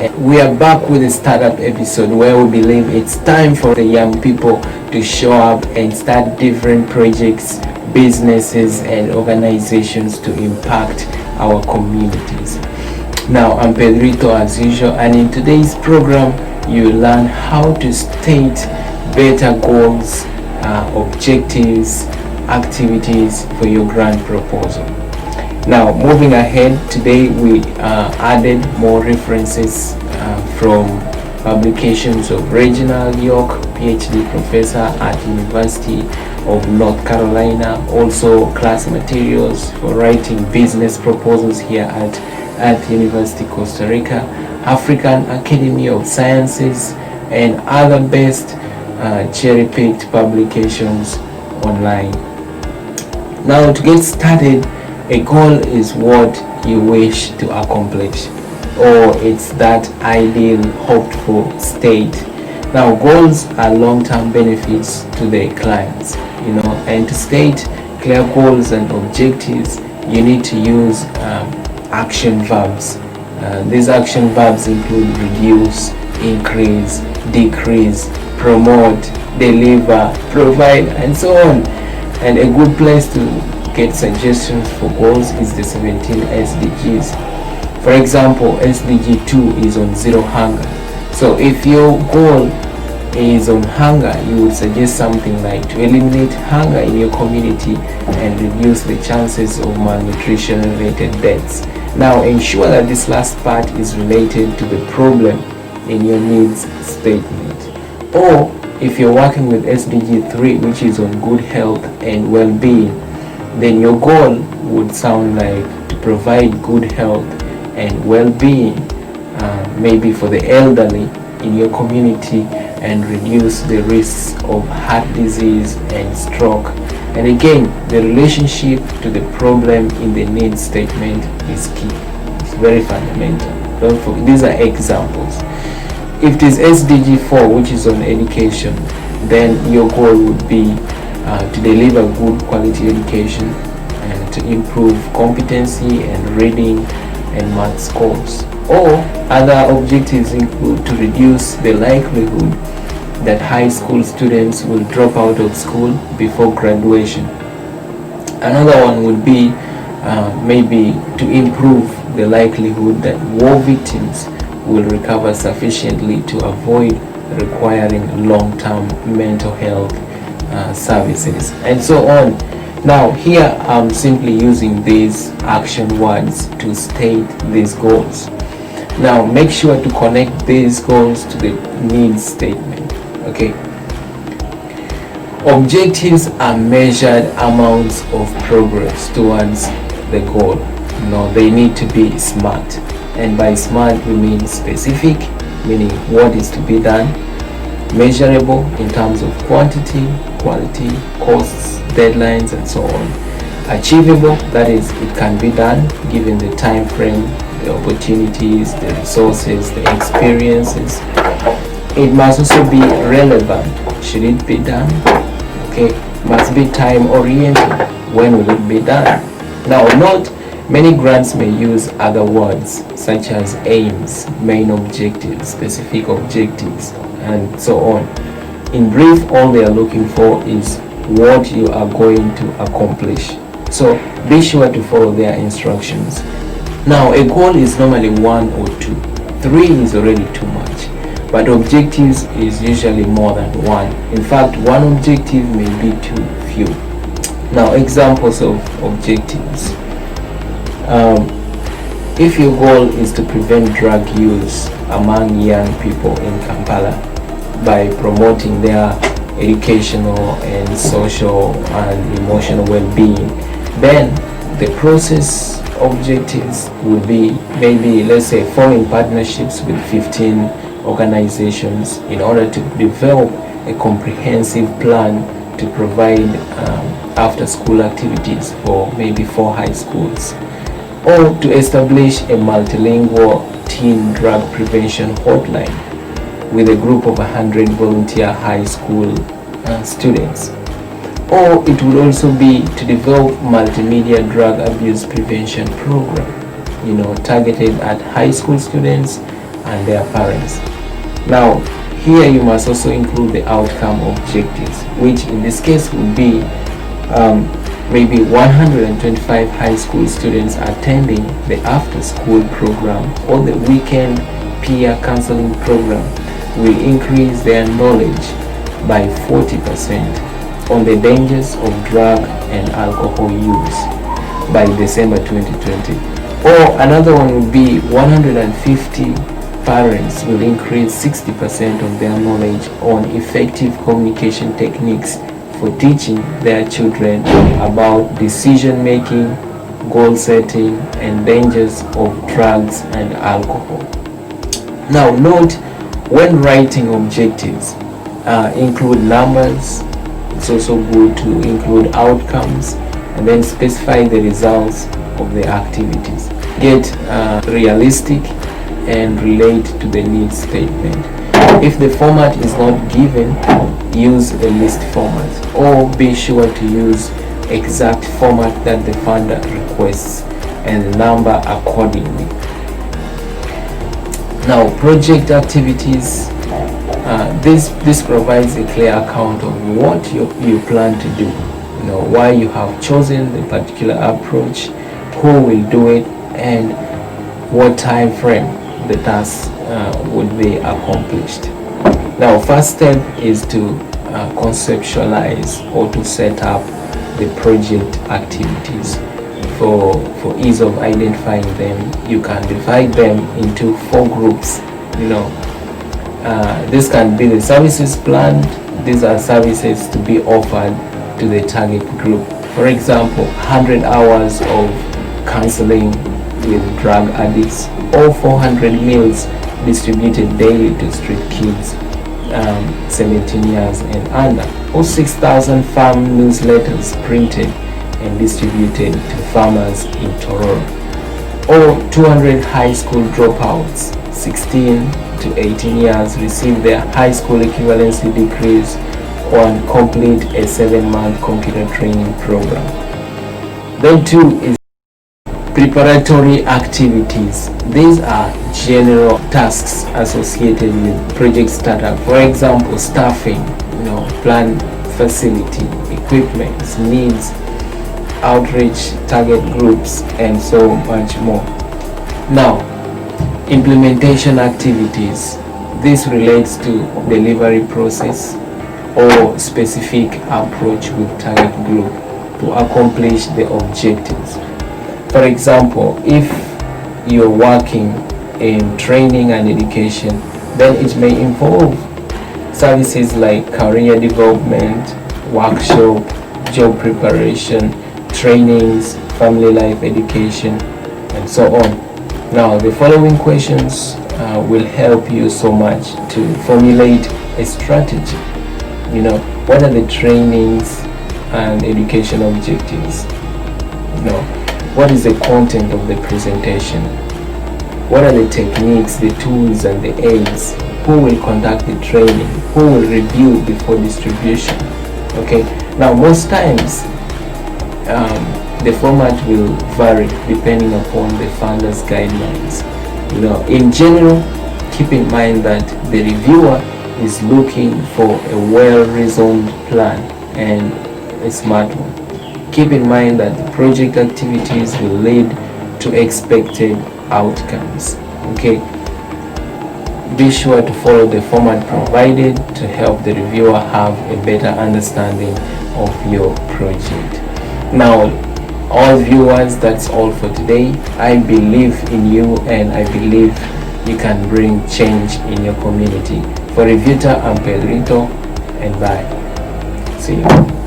We are back with a startup episode where we believe it's time for the young people to show up and start different projects, businesses, and organizations to impact our communities. Now, I'm Pedrito as usual, and in today's program, you learn how to state better goals, objectives, activities for your grant proposal. Now, moving ahead, today we added more references from publications of Reginald York, PhD professor at University of North Carolina, also class materials for writing business proposals here at University Costa Rica, African Academy of Sciences, and other best cherry-picked publications online. Now, to get started, a goal is what you wish to accomplish, or it's that ideal hoped for state. Now, goals are long-term benefits to the clients, and to state clear goals and objectives, you need to use action verbs. These action verbs include reduce, increase, decrease, promote, deliver, provide, and so on. And a good place to get suggestions for goals is the 17 SDGs. For example, SDG 2 is on zero hunger. So if your goal is on hunger, you would suggest something like to eliminate hunger in your community and reduce the chances of malnutrition related deaths. Now, ensure that this last part is related to the problem in your needs statement. Or if you're working with SDG 3, which is on good health and well-being, then your goal would sound like to provide good health and well-being, maybe for the elderly in your community, and reduce the risks of heart disease and stroke. And again, the relationship to the problem in the needs statement is key. It's very fundamental. Don't forget, these are examples. If it is SDG 4, which is on education, then your goal would be to deliver good quality education and to improve competency and reading and math scores. Or other objectives include to reduce the likelihood that high school students will drop out of school before graduation. Another one would be maybe to improve the likelihood that war victims will recover sufficiently to avoid requiring long-term mental health services, and so on. Now, here I'm simply using these action words to state these goals. Now, make sure to connect these goals to the needs statement. Okay. Objectives are measured amounts of progress towards the goal. They need to be SMART, and by SMART we mean specific, meaning what is to be done; measurable in terms of quantity, quality, costs, deadlines, and so on; achievable, that is, it can be done given the time frame, the opportunities, the resources, the experiences. It must also be relevant. Should it be done? Okay, must be time oriented. When will it be done? Now, note, many grants may use other words such as aims, main objectives, specific objectives, and so on. In brief, all they are looking for is what you are going to accomplish. So be sure to follow their instructions. Now, a goal is normally 1 or 2. 3 is already too much, but objectives is usually more than 1. In fact, one objective may be too few. Now, examples of objectives. If your goal is to prevent drug use among young people in Kampala by promoting their educational and social and emotional well-being, then the process objectives would be maybe, let's say, forming partnerships with 15 organizations in order to develop a comprehensive plan to provide after-school activities for maybe 4 high schools, or to establish a multilingual teen drug prevention hotline with a group of 100 volunteer high school students. Or it would also be to develop multimedia drug abuse prevention program, targeted at high school students and their parents. Now, here you must also include the outcome objectives, which in this case would be maybe 125 high school students attending the after-school program or the weekend peer counseling program will increase their knowledge by 40% on the dangers of drug and alcohol use by December 2020. Or another one would be 150 parents will increase 60% of their knowledge on effective communication techniques for teaching their children about decision making, goal setting, and dangers of drugs and alcohol. Now note, when writing objectives, include numbers. It's also good to include outcomes and then specify the results of the activities. Get realistic and relate to the needs statement. If the format is not given, use a list format, or be sure to use exact format that the funder requests and number accordingly. Now, project activities. This provides a clear account of what you plan to do, why you have chosen the particular approach, who will do it, and what time frame the task would be accomplished. Now, first step is to conceptualize or to set up the project activities. For ease of identifying them, you can divide them into 4 groups. This can be the services planned. These are services to be offered to the target group. For example, 100 hours of counseling with drug addicts, or 400 meals distributed daily to street kids 17 years and under, or 6,000 farm newsletters printed and distributed to farmers in Tororo, or 200 high school dropouts 16 to 18 years receive their high school equivalency degrees or complete a 7-month computer training program. Then 2 is preparatory activities. These are general tasks associated with project startup. For example, staffing, plan facility, equipment, needs, outreach, target groups, and so much more. Now, implementation activities. This relates to delivery process or specific approach with target group to accomplish the objectives. For example, if you're working in training and education, then it may involve services like career development, workshop, job preparation, trainings, family life education, and so on. Now, the following questions will help you so much to formulate a strategy. What are the trainings and education objectives? What is the content of the presentation? What are the techniques, the tools, and the aids? Who will conduct the training? Who will review before distribution? Okay. Now, most times, the format will vary depending upon the funder's guidelines. In general, keep in mind that the reviewer is looking for a well-reasoned plan and a smart one. Keep in mind that the project activities will lead to expected outcomes. Okay. Be sure to follow the format provided to help the reviewer have a better understanding of your project. Now, all viewers, that's all for today. I believe in you and I believe you can bring change in your community. For Revyuta, I'm Pedrito, and bye. See you.